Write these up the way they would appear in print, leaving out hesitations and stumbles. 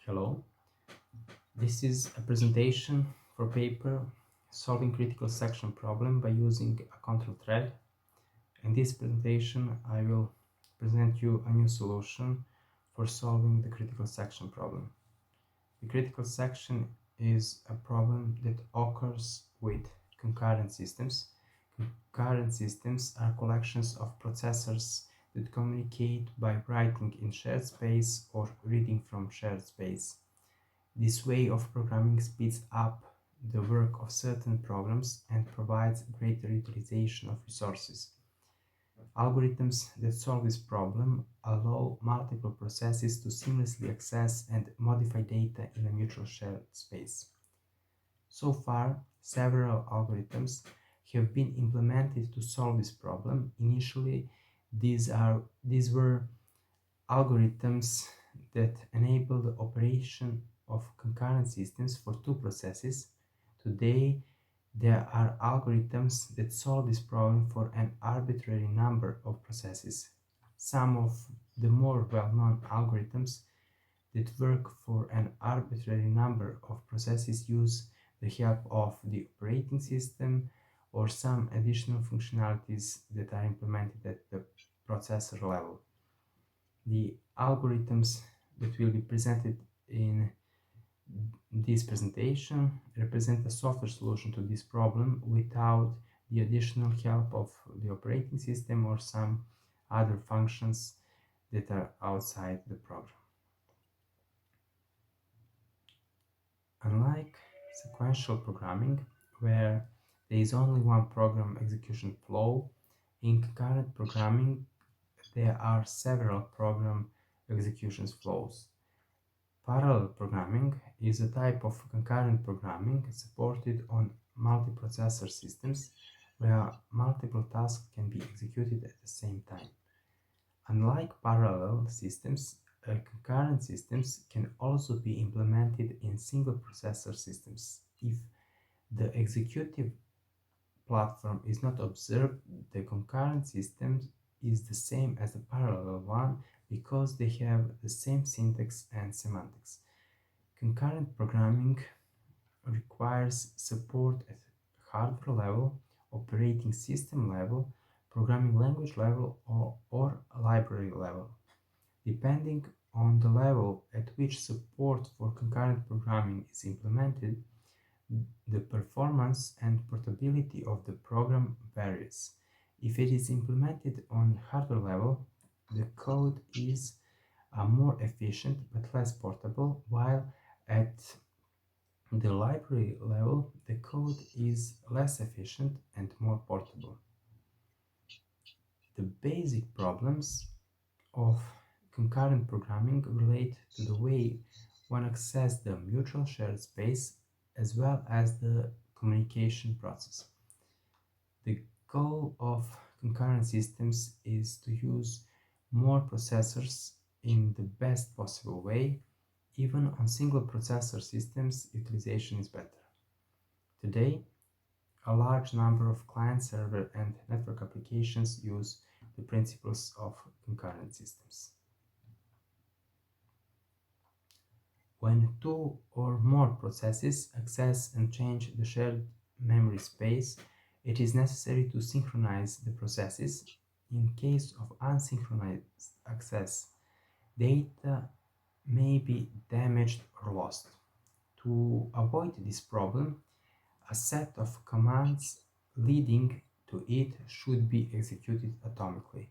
Hello, this is a presentation for paper solving critical section problem by using a control thread. In this presentation, I will present you a new solution for solving the critical section problem. The critical section is a problem that occurs with concurrent systems. Concurrent systems are collections of processors that communicate by writing in shared space or reading from shared space. This way of programming speeds up the work of certain programs and provides greater utilization of resources. Algorithms that solve this problem allow multiple processes to seamlessly access and modify data in a mutual shared space. So far, several algorithms have been implemented to solve this problem. Initially, these were algorithms that enable the operation of concurrent systems for two processes. Today, there are algorithms that solve this problem for an arbitrary number of processes. Some of the more well-known algorithms that work for an arbitrary number of processes use the help of the operating system or some additional functionalities that are implemented at the processor level. The algorithms that will be presented in this presentation represent a software solution to this problem without the additional help of the operating system or some other functions that are outside the program. Unlike sequential programming, where there is only one program execution flow, in concurrent programming there are several program execution flows. Parallel programming is a type of concurrent programming supported on multiprocessor systems where multiple tasks can be executed at the same time. Unlike parallel systems, concurrent systems can also be implemented in single processor systems. If the executive platform is not observed, the concurrent system is the same as the parallel one because they have the same syntax and semantics. Concurrent programming requires support at hardware level, operating system level, programming language level, or library level. Depending on the level at which support for concurrent programming is implemented, the performance and portability of the program varies. If it is implemented on hardware level, the code is more efficient but less portable, while at the library level, the code is less efficient and more portable. The basic problems of concurrent programming relate to the way one accesses the mutual shared space as well as the communication process. The goal of concurrent systems is to use more processors in the best possible way. Even on single processor systems, utilization is better. Today, a large number of client-server and network applications use the principles of concurrent systems. When two or more processes access and change the shared memory space, it is necessary to synchronize the processes. In case of unsynchronized access, data may be damaged or lost. To avoid this problem, a set of commands leading to it should be executed atomically.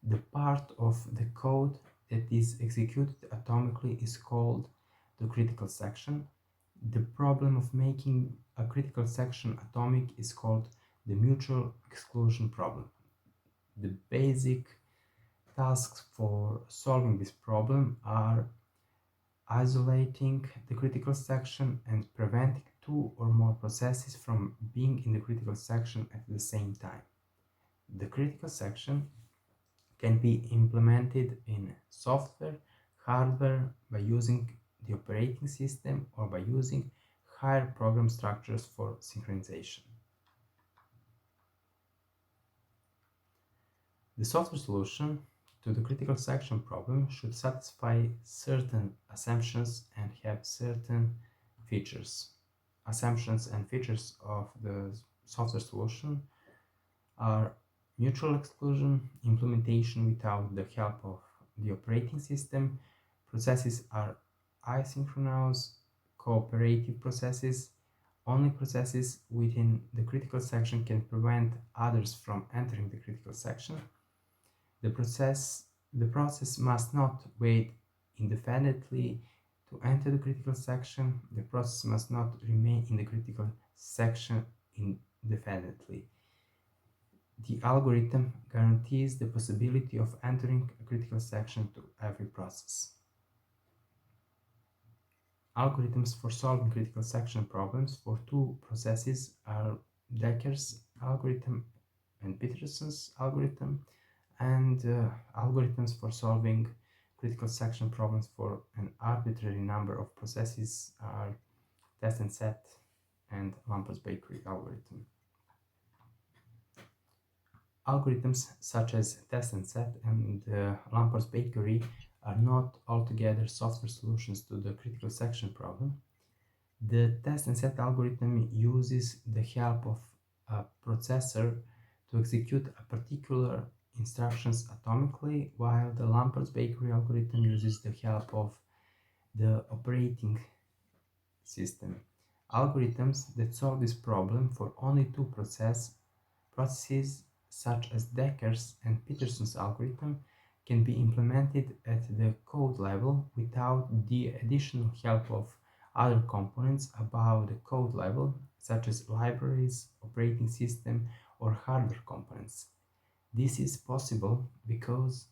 The part of the code that is executed atomically is called the critical section. The problem of making a critical section atomic is called the mutual exclusion problem. The basic tasks for solving this problem are isolating the critical section and preventing two or more processes from being in the critical section at the same time. The critical section can be implemented in software, hardware, by using the operating system or by using higher program structures for synchronization. The software solution to the critical section problem should satisfy certain assumptions and have certain features. Assumptions and features of the software solution are mutual exclusion, implementation without the help of the operating system, processes are asynchronous, cooperative processes, only processes within the critical section can prevent others from entering the critical section. The process must not wait indefinitely to enter the critical section. The process must not remain in the critical section indefinitely. The algorithm guarantees the possibility of entering a critical section to every process. Algorithms for solving critical section problems for two processes are Decker's algorithm and Peterson's algorithm, and algorithms for solving critical section problems for an arbitrary number of processes are test and set and Lampert's-Bakery algorithm. Algorithms such as test and set and Lampert's-Bakery are not altogether software solutions to the critical section problem. The test and set algorithm uses the help of a processor to execute a particular instructions atomically, while the Lampert's-Bakery algorithm uses the help of the operating system. Algorithms that solve this problem for only two processes such as Decker's and Peterson's algorithm can be implemented at the code level without the additional help of other components above the code level, such as libraries, operating system, or hardware components. This is possible because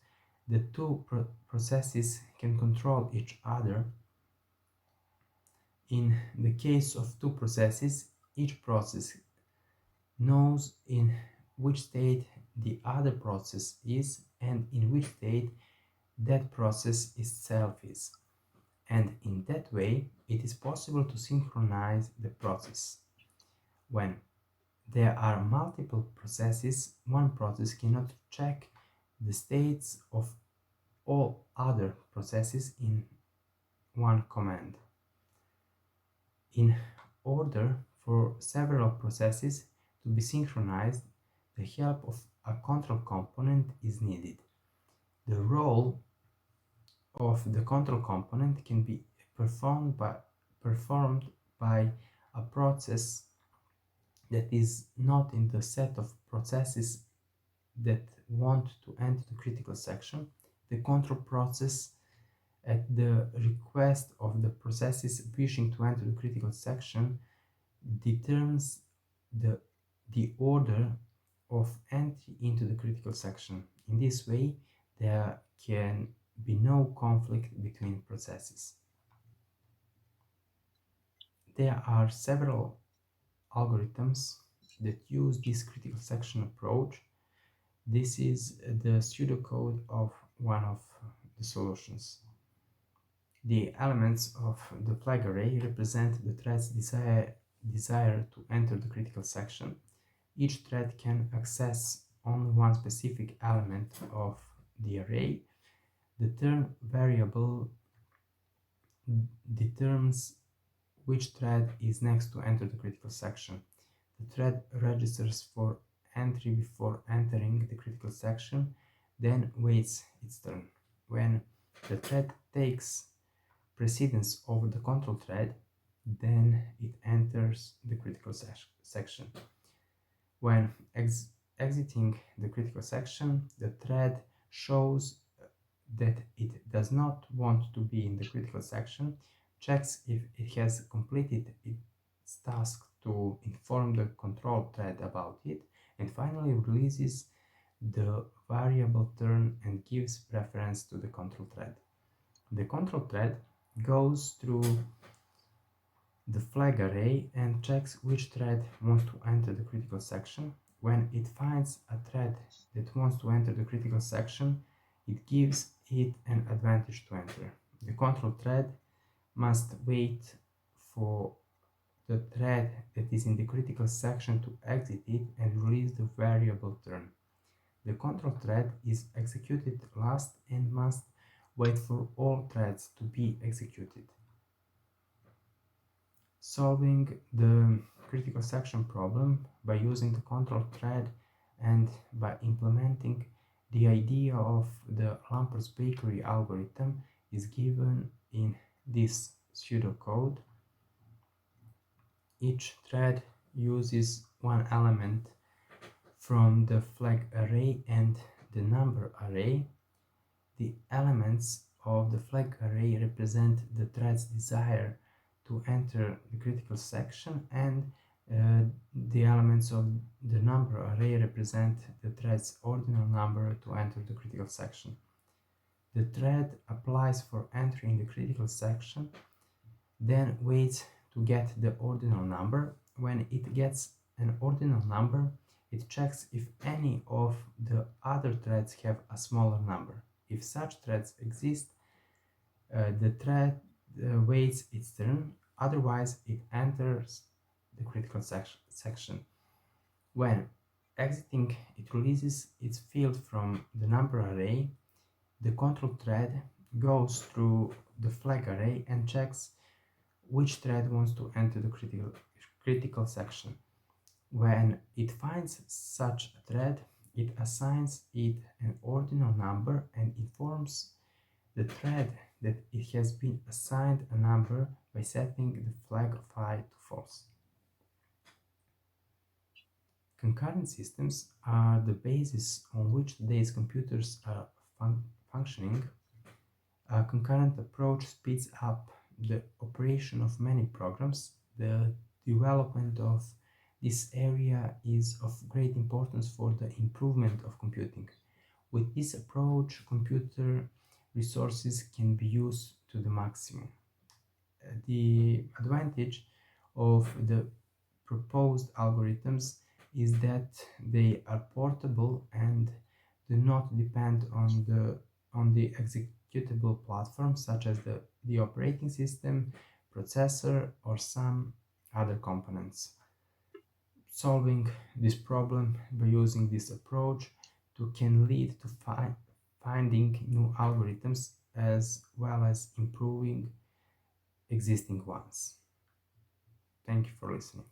the two processes can control each other. In the case of two processes, each process knows in which state the other process is and in which state that process itself is. And in that way, it is possible to synchronize the process. When there are multiple processes, one process cannot check the states of all other processes in one command. In order for several processes to be synchronized, the help of a control component is needed. The role of the control component can be performed by a process that is not in the set of processes that want to enter the critical section. The control process, at the request of the processes wishing to enter the critical section, determines the order of entry into the critical section. In this way, there can be no conflict between processes. There are several algorithms that use this critical section approach. This is the pseudocode of one of the solutions. The elements of the flag array represent the thread's desire to enter the critical section. Each thread can access only one specific element of the array. The term variable determines which thread is next to enter the critical section. The thread registers for entry before entering the critical section, then waits its turn. When the thread takes precedence over the control thread, then it enters the critical section. When exiting the critical section, the thread shows that it does not want to be in the critical section, checks if it has completed its task to inform the control thread about it, and finally releases the variable turn and gives preference to the control thread. The control thread goes through the flag array and checks which thread wants to enter the critical section. When it finds a thread that wants to enter the critical section, it gives it an advantage to enter. The control thread must wait for the thread that is in the critical section to exit it and release the variable turn. The control thread is executed last and must wait for all threads to be executed. Solving the critical section problem by using the control thread and by implementing the idea of the Lampert's bakery algorithm is given in this pseudo code. Each thread uses one element from the flag array and the number array. The elements of the flag array represent the thread's desire to enter the critical section, and the elements of the number array represent the thread's ordinal number to enter the critical section. The thread applies for entering the critical section, then waits to get the ordinal number. When it gets an ordinal number, it checks if any of the other threads have a smaller number. If such threads exist, the thread waits its turn, otherwise it enters the critical section. When exiting, it releases its field from the number array. The control thread goes through the flag array and checks which thread wants to enter the critical section. When it finds such a thread, it assigns it an ordinal number and informs the thread that it has been assigned a number by setting the flag of I to false. Concurrent systems are the basis on which today's computers are functioning. A concurrent approach speeds up the operation of many programs. The development of this area is of great importance for the improvement of computing. With this approach, computer resources can be used to the maximum. The advantage of the proposed algorithms is that they are portable and do not depend on the executable platform, such as the operating system, processor, or some other components. Solving this problem by using this approach can lead to finding new algorithms as well as improving existing ones. Thank you for listening.